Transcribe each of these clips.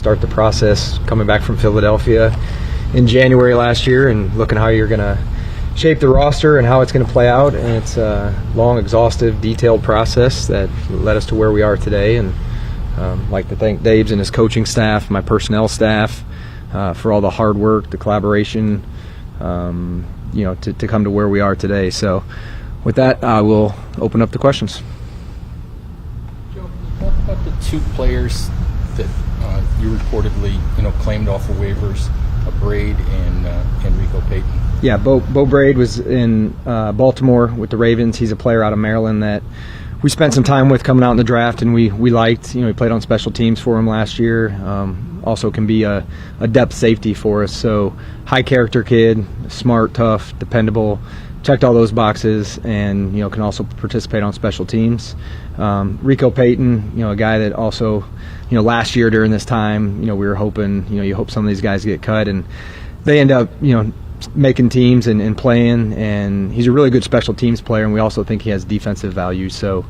start the process coming back from Philadelphia in January last year and looking how you're going to shape the roster and how it's going to play out. And it's a long, exhaustive, detailed process that led us to where we are today. And I'd like to thank Dabes and his coaching staff, my personnel staff, for all the hard work, the collaboration, to come to where we are today. So with that, I will open up the questions. Joe, can you talk about the two players that you reportedly, claimed off of waivers, Braid and Rico Payton? Yeah, Bo Braid was in Baltimore with the Ravens. He's a player out of Maryland that we spent some time with coming out in the draft, and we liked. He played on special teams for him last year. Also can be a depth safety for us. So high character kid, smart, tough, dependable. Checked all those boxes, and can also participate on special teams. Rico Payton, a guy that also, last year during this time, we were hoping, you hope some of these guys get cut, and they end up, making teams and playing. And he's a really good special teams player, and we also think he has defensive value. So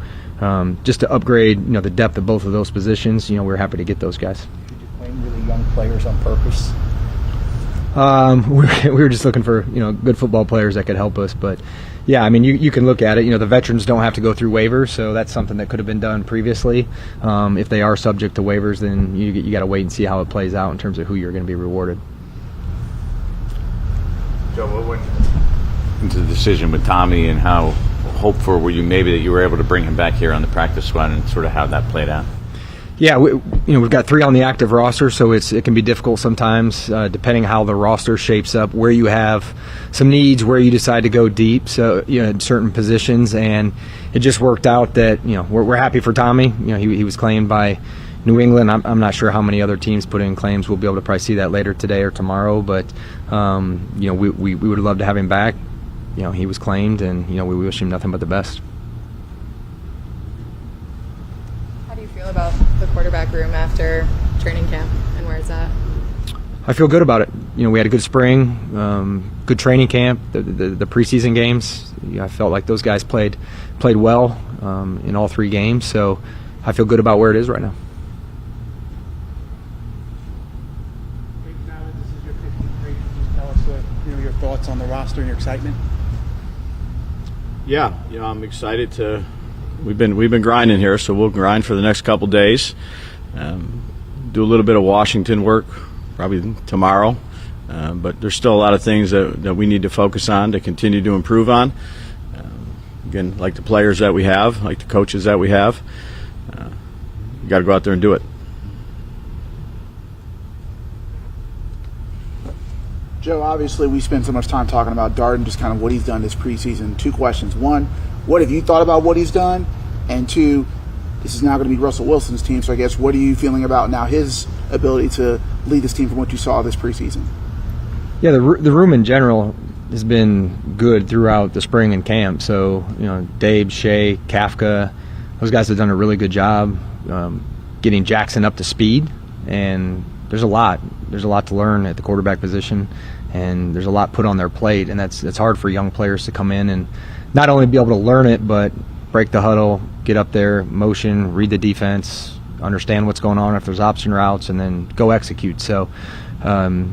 just to upgrade, the depth of both of those positions, we're happy to get those guys. Did you claim really young players on purpose? We were just looking for good football players that could help us, but yeah, you can look at it. The veterans don't have to go through waivers, so that's something that could have been done previously. If they are subject to waivers, then you got to wait and see how it plays out in terms of who you're going to be rewarded. Joe, what went into the decision with Tommy, and how hopeful were you maybe that you were able to bring him back here on the practice squad, and sort of how that played out? Yeah, we've got 3 on the active roster, so it can be difficult sometimes, depending how the roster shapes up, where you have some needs, where you decide to go deep, so in certain positions, and it just worked out that we're happy for Tommy. He was claimed by New England. I'm not sure how many other teams put in claims. We'll be able to probably see that later today or tomorrow, but we would love to have him back. He was claimed, and we wish him nothing but the best. How do you feel about the quarterback room after training camp, and where is that? I feel good about it. We had a good spring, good training camp. The preseason games, I felt like those guys played well in all 3 games. So I feel good about where it is right now. Now that this is your 15th grade, can you just tell us your thoughts on the roster and your excitement? Yeah, I'm excited to. We've been grinding here, so we'll grind for the next couple days. Do a little bit of Washington work probably tomorrow, but there's still a lot of things that we need to focus on to continue to improve on. Again, like the players that we have, like the coaches that we have, you got to go out there and do it. Joe, obviously we spend so much time talking about Darden, just kind of what he's done this preseason. 2 questions. 1, what have you thought about what he's done? And 2, this is now going to be Russell Wilson's team, so I guess what are you feeling about now his ability to lead this team from what you saw this preseason? Yeah, the room in general has been good throughout the spring and camp. So, Dave, Shea, Kafka, those guys have done a really good job getting Jackson up to speed. And there's a lot to learn at the quarterback position, and there's a lot put on their plate, and that's hard for young players to come in and not only be able to learn it, but break the huddle, get up there, motion, read the defense, understand what's going on if there's option routes, and then go execute. So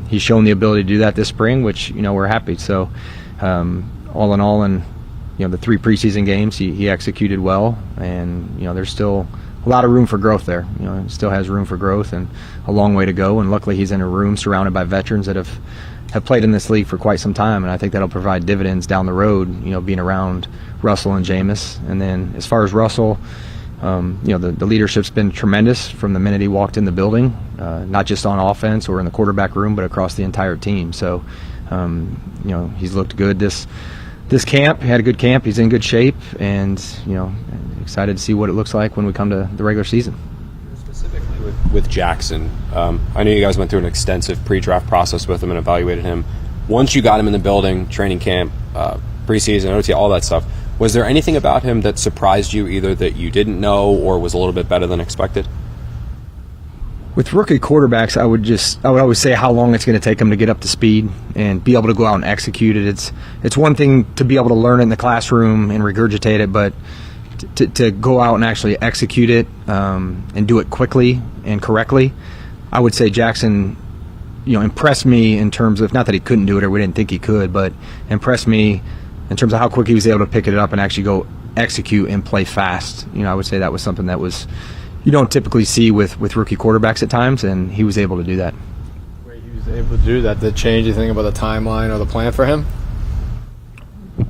he's shown the ability to do that this spring, which we're happy. So all in all, in the 3 preseason games, he executed well, and there's still a lot of room for growth there. It still has room for growth and a long way to go. And luckily, he's in a room surrounded by veterans that have played in this league for quite some time, and I think that'll provide dividends down the road. Being around Russell and Jameis. And then as far as Russell, the leadership's been tremendous from the minute he walked in the building, not just on offense or in the quarterback room, but across the entire team. So, he's looked good this camp. He had a good camp. He's in good shape, and excited to see what it looks like when we come to the regular season. Specifically with Jackson, I know you guys went through an extensive pre-draft process with him and evaluated him. Once you got him in the building, training camp, preseason, OT, all that stuff, was there anything about him that surprised you, either that you didn't know or was a little bit better than expected? With rookie quarterbacks, I would always say how long it's going to take them to get up to speed and be able to go out and execute it. It's one thing to be able to learn it in the classroom and regurgitate it, but to go out and actually execute it and do it quickly and correctly, I would say Jackson, impressed me in terms of, not that he couldn't do it or we didn't think he could, but impressed me in terms of how quick he was able to pick it up and actually go execute and play fast. I would say that was something that was you don't typically see with rookie quarterbacks at times, and he was able to do that. The way he was able to do that, did it change anything about the timeline or the plan for him?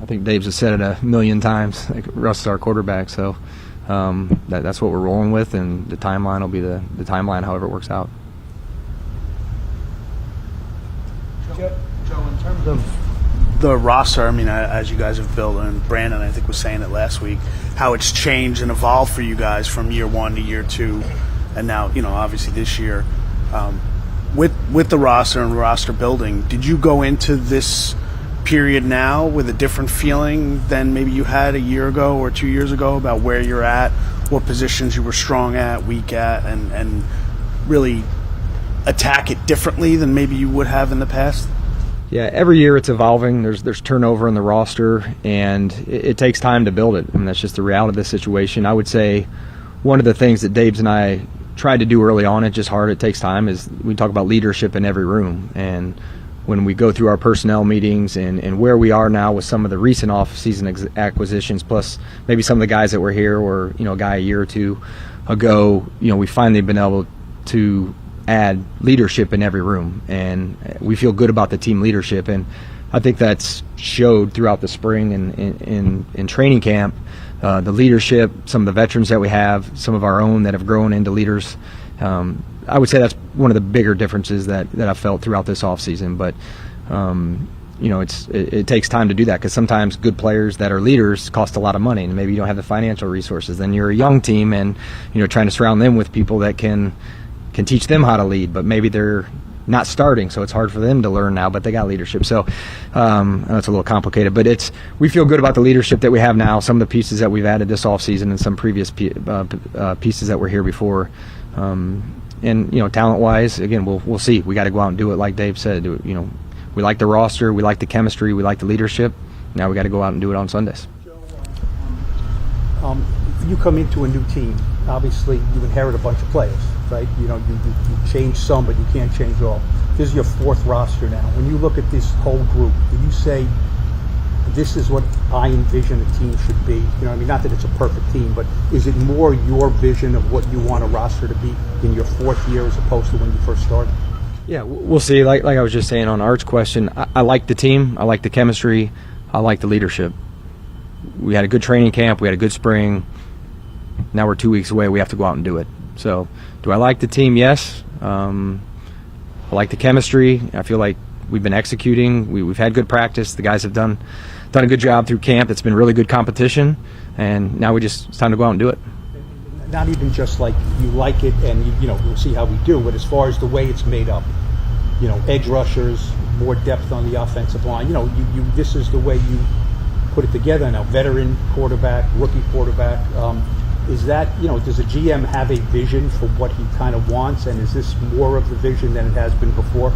I think Dave's has said it a million times. Like, Russ is our quarterback, so that's what we're rolling with, and the timeline will be the timeline, however it works out. Joe, in terms of the roster, I mean, as you guys have built, and Brandon, I think, was saying it last week, how it's changed and evolved for you guys from year one to year two, and now, obviously this year. With the roster and roster building, did you go into this period now with a different feeling than maybe you had a year ago or 2 years ago about where you're at, what positions you were strong at, weak at, and really attack it differently than maybe you would have in the past? Yeah, every year it's evolving. There's turnover in the roster, and it takes time to build it. I mean, that's just the reality of the situation. I would say one of the things that Dave's and I tried to do early on, it's just hard, it takes time, is we talk about leadership in every room. And when we go through our personnel meetings and where we are now with some of the recent off-season acquisitions, plus maybe some of the guys that were here, or a guy a year or two ago, we finally been able to add leadership in every room, and we feel good about the team leadership. And I think that's showed throughout the spring and in training camp. The leadership, some of the veterans that we have, some of our own that have grown into leaders. I would say that's one of the bigger differences that I felt throughout this offseason. But it takes time to do that, because sometimes good players that are leaders cost a lot of money, and maybe you don't have the financial resources. Then you're a young team, and trying to surround them with people that can teach them how to lead, but maybe they're not starting, so it's hard for them to learn now, but they got leadership. So it's a little complicated, but we feel good about the leadership that we have now, some of the pieces that we've added this offseason and some previous pieces that were here before. And talent-wise, again, we'll see. We got to go out and do it like Dave said. We like the roster, we like the chemistry, we like the leadership. Now we got to go out and do it on Sundays. Joe, you come into a new team. Obviously, you inherit a bunch of players, right? You change some, but you can't change all. This is your fourth roster now. When you look at this whole group, do you say, this is what I envision a team should be? Not that it's a perfect team, but is it more your vision of what you want a roster to be in your fourth year as opposed to when you first started? Yeah, we'll see. Like I was just saying on Art's question, I like the team, I like the chemistry, I like the leadership. We had a good training camp, we had a good spring. Now we're 2 weeks away, we have to go out and do it. So, do I like the team? Yes. I like the chemistry. I feel like we've been executing. We've had good practice. The guys have done a good job through camp. It's been really good competition, and now it's time to go out and do it. Not even just like you like it and we'll see how we do, but as far as the way it's made up, edge rushers, more depth on the offensive line. This is the way you put it together now. Veteran quarterback, rookie quarterback. Is that, does a GM have a vision for what he kind of wants, and is this more of the vision than it has been before?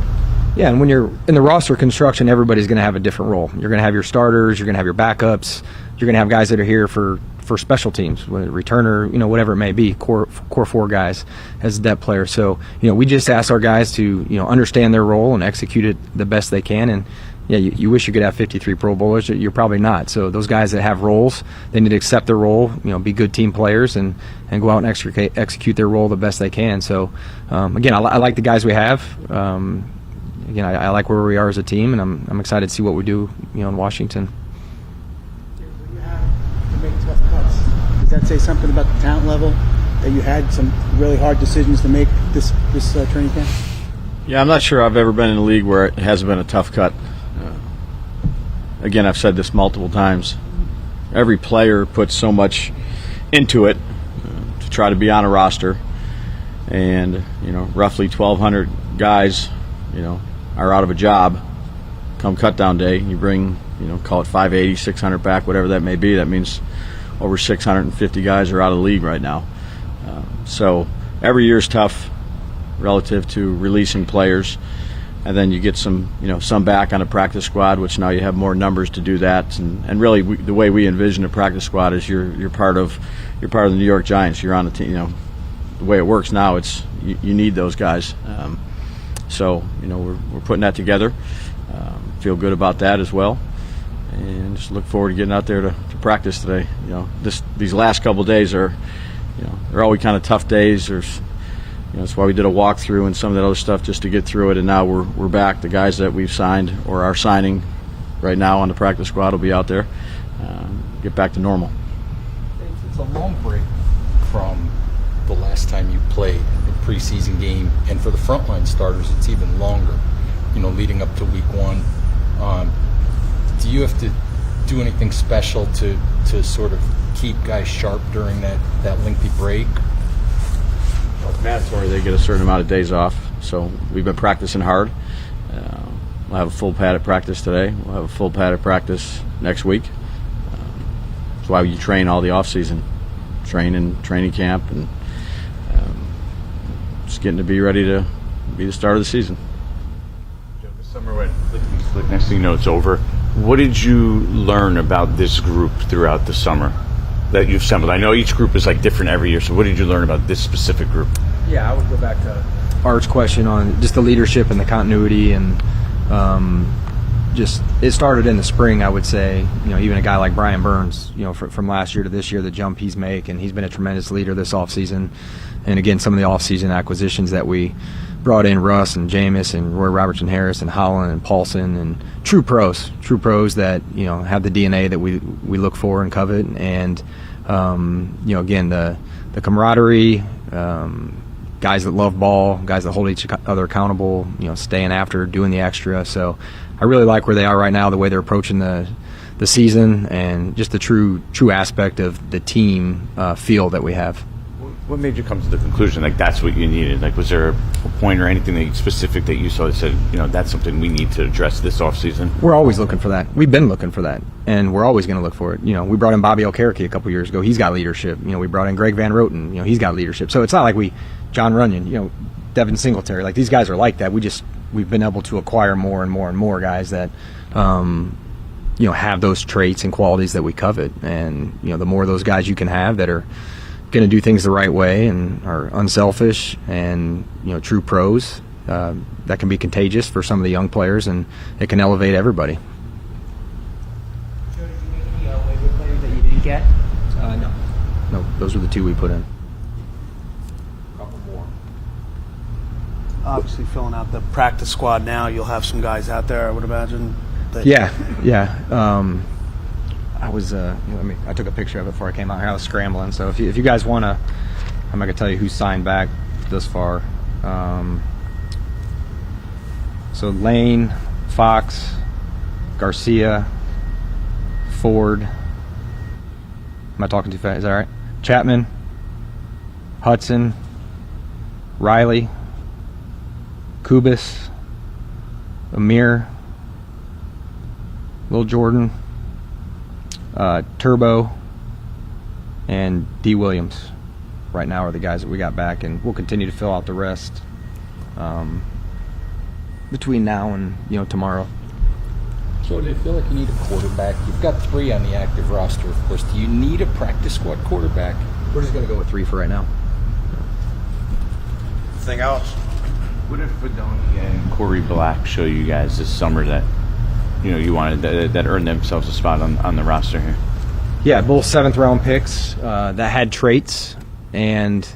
Yeah, and when you're in the roster construction, everybody's going to have a different role. You're going to have your starters, you're going to have your backups, you're going to have guys that are here for special teams, whether returner, whatever it may be, core four guys as depth players. So, we just ask our guys to, understand their role and execute it the best they can. And yeah, you wish you could have 53 Pro Bowlers. You're probably not. So those guys that have roles, they need to accept their role, be good team players, and go out and execute their role the best they can. So, again, I like the guys we have. Again, I like where we are as a team, and I'm excited to see what we do, in Washington. When you have to make tough cuts, does that say something about the talent level, that you had some really hard decisions to make this training camp? Yeah, I'm not sure I've ever been in a league where it hasn't been a tough cut. Again, I've said this multiple times. Every player puts so much into it to try to be on a roster, and roughly 1,200 guys, are out of a job come cutdown day. You bring, call it 580, 600 back, whatever that may be. That means over 650 guys are out of the league right now. So every year is tough relative to releasing players. And then you get some back on a practice squad, which now you have more numbers to do that. And really, the way we envision a practice squad is you're part of the New York Giants. You're on the team. the way it works now, it's you need those guys. So we're putting that together. Feel good about that as well, and just look forward to getting out there to practice today. These last couple of days are, they're always kind of tough days. That's why we did a walkthrough and some of that other stuff just to get through it. And now we're back. The guys that we've signed or are signing right now on the practice squad will be out there. Get back to normal. It's a long break from the last time you played a preseason game, and for the frontline starters, it's even longer. Leading up to week 1. Do you have to do anything special to sort of keep guys sharp during that lengthy break? Well, it's mandatory they get a certain amount of days off, so we've been practicing hard. We'll have a full pad at practice today. We'll have a full pad at practice next week. That's why you train all the off-season, train in training camp, and just getting to be ready to be the start of the season. This summer went slick. Next thing you know, it's over. What did you learn about this group throughout the summer that you've assembled? I know each group is like different every year, so what did you learn about this specific group? Yeah, I would go back to Art's question on just the leadership and the continuity, and just it started in the spring, I would say. Even a guy like Brian Burns, from last year to this year, the jump he's making, he's been a tremendous leader this offseason. And again, some of the offseason acquisitions that we brought in, Russ and Jameis and Roy Robertson Harris and Holland and Paulson, and true pros that have the DNA that we look for and covet. And again, the camaraderie, guys that love ball, guys that hold each other accountable, staying after, doing the extra. So I really like where they are right now, the way they're approaching the season, and just the true aspect of the team feel that we have. What made you come to the conclusion like that's what you needed? Like, was there a point or anything specific that you saw that said, that's something we need to address this offseason? We're always looking for that. We've been looking for that, and we're always going to look for it. We brought in Bobby Okereke a couple years ago. He's got leadership. We brought in Greg Van Roten. He's got leadership. So it's not like John Runyon, Devin Singletary. Like, these guys are like that. We've been able to acquire more and more and more guys that have those traits and qualities that we covet. And the more of those guys you can have that are going to do things the right way and are unselfish and true pros, that can be contagious for some of the young players, and it can elevate everybody. Joe, did you make any waiver players that you didn't get? No, those were the 2 we put in. A couple more. Obviously, filling out the practice squad now, you'll have some guys out there, I would imagine. Yeah. I was, I took a picture of it before I came out here. I was scrambling. So if you guys want to, I'm not going to tell you who's signed back thus far. So Lane, Fox, Garcia, Ford. Am I talking too fast? Is that all right? Chapman, Hudson, Riley, Kubis, Amir, Lil Jordan, Turbo, and D. Williams right now are the guys that we got back, and we'll continue to fill out the rest between now and tomorrow. So do you feel like you need a quarterback? You've got 3 on the active roster, of course. Do you need a practice squad quarterback? We're just going to go with 3 for right now. Anything else? What did Fedoni and Corey Black show you guys this summer that you wanted that earned themselves a spot on the roster here? Yeah, both 7th-round picks that had traits, and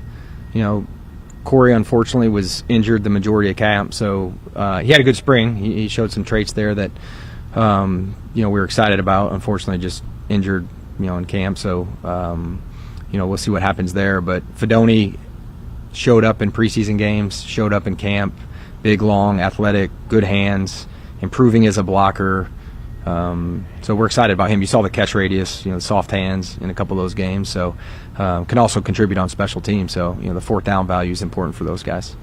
Corey unfortunately was injured the majority of camp, so he had a good spring. He showed some traits there that we were excited about. Unfortunately, just injured in camp, so we'll see what happens there. But Fedoni showed up in preseason games, showed up in camp, big, long, athletic, good hands, improving as a blocker. So we're excited about him. You saw the catch radius, soft hands in a couple of those games. So can also contribute on special teams. So the 4th down value is important for those guys.